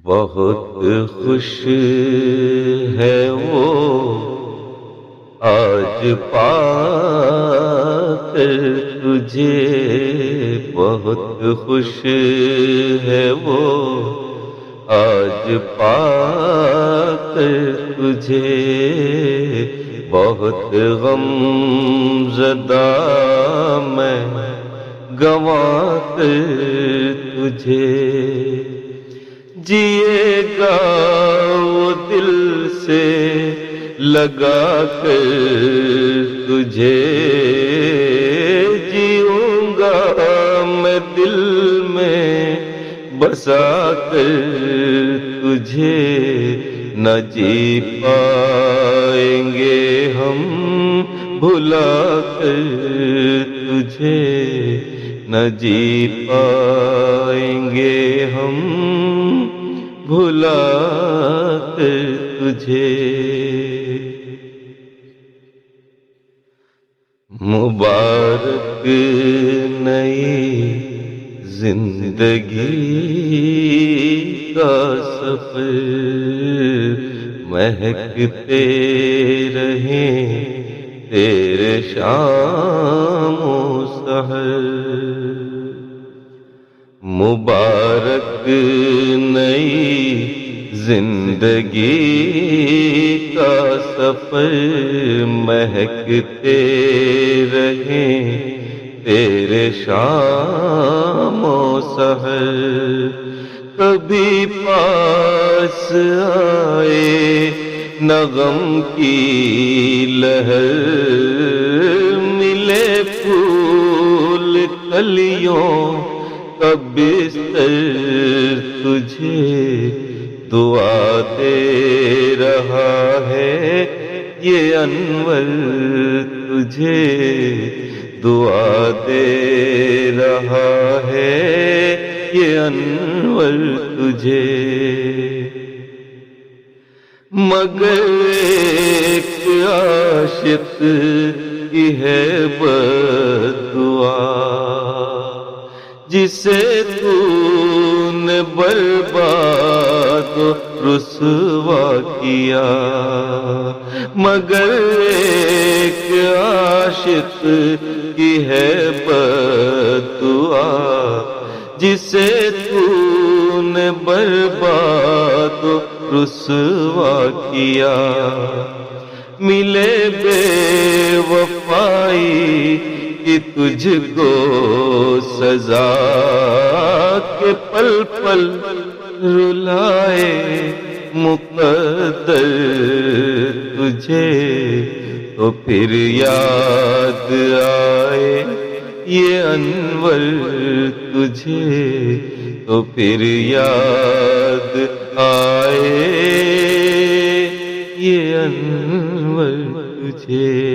بہت خوش ہے وہ آج پا کر تجھے، بہت خوش ہے وہ آج پا کر تجھے، بہت غم زدہ میں گنوا کر تجھے، جیے گا وہ دل سے لگا کر تجھے، جیوں گا میں دل میں بسا کر تجھے، نہ جی پائیں گے ہم بھلا کر تجھے، نہ جی پائیں گے ہم بھلا کر تجھے۔ مبارک نئی زندگی کا سفر، مہکتے رہیں تیرے شام و سحر، مبارک نئی زندگی کا سفر، مہکتے رہیں تیرے شام و سحر، کبھی پاس آئے نہ غم کی لہر، ملے پھول کلیوں کا بستر تجھے، دعا دے رہا ہے یہ انور تجھے، دعا دے رہا ہے یہ انور تجھے، مگر ایک عاشق کی ہے بددعا، جسے تو نے برباد و رسوا کیا، مگر ایک عاشق کی ہے بددعا، جسے تو نے برباد و رسوا کیا، ملے بے وفائی کہ تجھ کو سزا کے پل پل رلائے مقدر تجھے، تو پھر یاد آئے یہ انور تجھے، تو پھر یاد آئے یہ انور تجھے۔